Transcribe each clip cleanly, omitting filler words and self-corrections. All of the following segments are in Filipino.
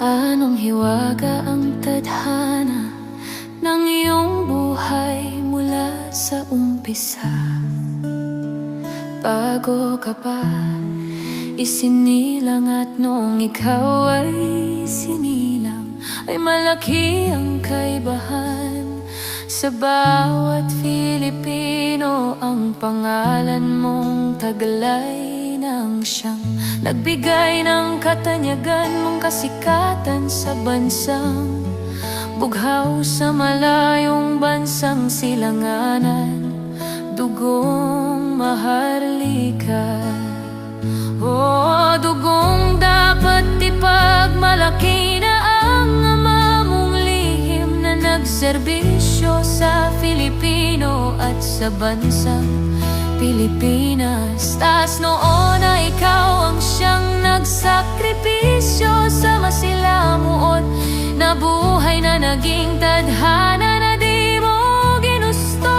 Anong hiwaga ang tadhana ng iyong buhay mula sa umpisa? Bago ka pa isinilang at noong ikaw ay sinilang, ay malaki ang kaibahan. Sa bawat Filipino ang pangalan mong taglay ng siyang nagbigay ng katanyagan mong kasikatan sa bansang bughaw sa malayong bansang silanganan. Dugong maharlika, dugong dapat ipagmalaki na ang ama mong lihim na nagserbisyo sa Filipino at sa bansang Pilipinas. Taas noon na ikaw ang siyang nagsakripisyo sa masilamuot na buhay na naging tadhana na di mo ginusto.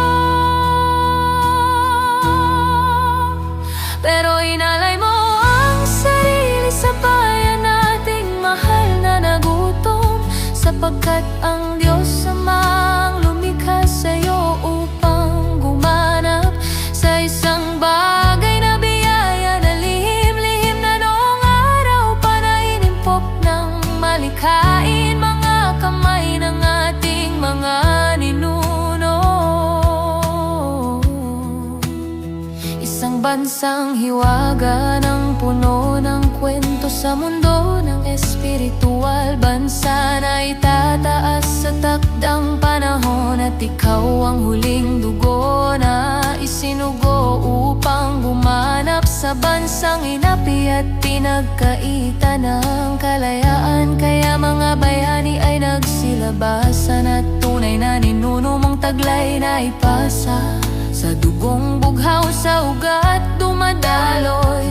Pero inalay mo ang sarili sa bayan nating mahal na nagutom, sapagkat ang Diyos Amang lumikha sa'yo upang gumanap sa isang bagay na biyaya na lihim-lihim na noong araw pa na inimpok ng malikhain mga kamay ng ating mga ninuno. Isang bansang hiwaga ng puno ng kwento sa mundo ng espiritual, bansa na itataas sa takdang panahon, at ikaw ang huling dugo na isinugo upang gumanap sa bansang inapi at pinagkaita ng kalayaan. Kaya mga bayani ay nagsilabasan at tunay na ninuno mong taglay na ipasa sa dugong bughaw sa ugat dumadaloy.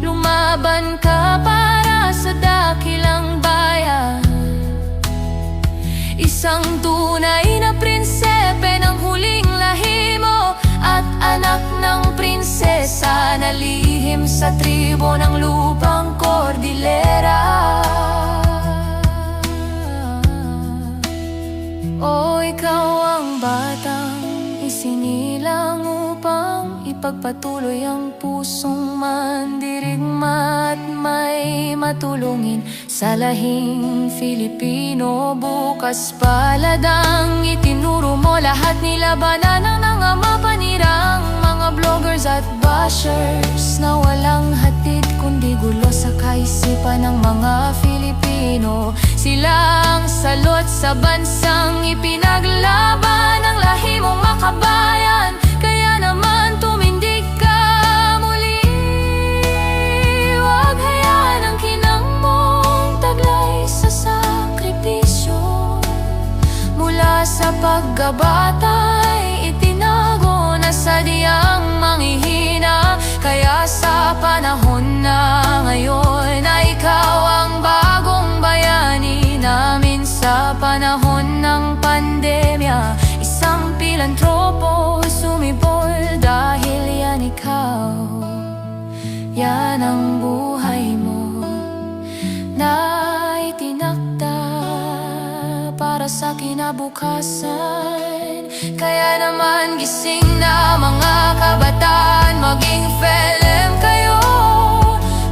Lumaban ka para sa dakilang bayan, isang tunay na prinsepe ng huling lahi mo, at anak ng prinsesa na lihim sa tribo ng lupang Cordillera. Ikaw ang batang isinilang upang ipagpatuloy ang pusong mandirigma at may matulungin sa lahing Filipino. Bukas paladang itinuro mo lahat nilabanan ng nangama panirang mga bloggers at bashers na walang hatid kundi gulo sa kaisipan ng mga Filipino. Sila ang salot sa bansang ipinaglaban ng lahi mong makabayan. Kaya naman tumindig ka muli, huwag hayaan ang kinang mong taglay sa sakripisyo. Mula sa pagkabatay itinago na sadyang manghihina. Kaya sa panahon na ngayon na ikaw ang bagong bayani namin, sa panahon ng pandemya isang pilantropo sumibol dahil yan ikaw. Yan ang buhay mo na itinakda para sa kinabukasan. Kaya naman gising na mga kabataan, maging film kayo.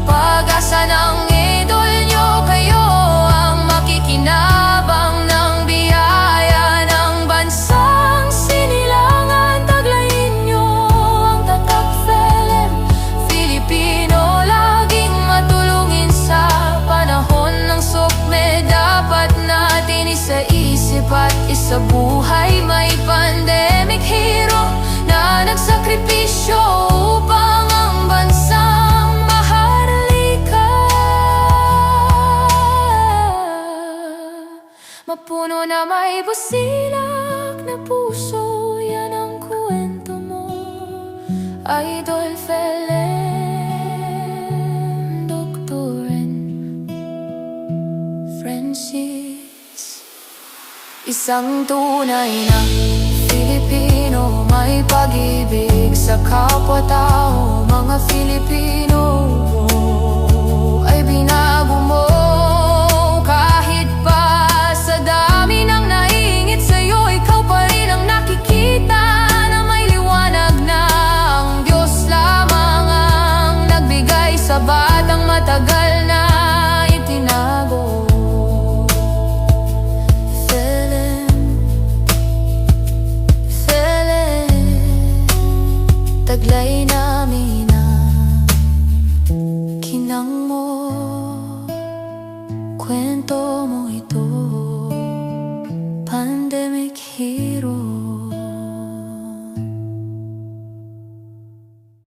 Pag-asa ng idol nyo, kayo ang makikinabang ng biyaya ng bansang sinilangan. Taglayin nyo ang tatak film Filipino, laging matulungin sa panahon ng sukme. Dapat natin isa-isip at isabuhay. May pandemic hero na nagsakripisyo upang ang bansang maharlika. Mapuno na may busilak na puso, yan ang kwento mo, Idol Felem, Dr. N. Francis. Isang tunay na Filipino, may pag-ibig sa kapwa-tao. Mga Filipino ay binago mo. Kahit pa sa dami ng naiingit sa'yo, ikaw pa rin ang nakikita na may liwanag na ang Diyos lamang ang nagbigay sa batang matagal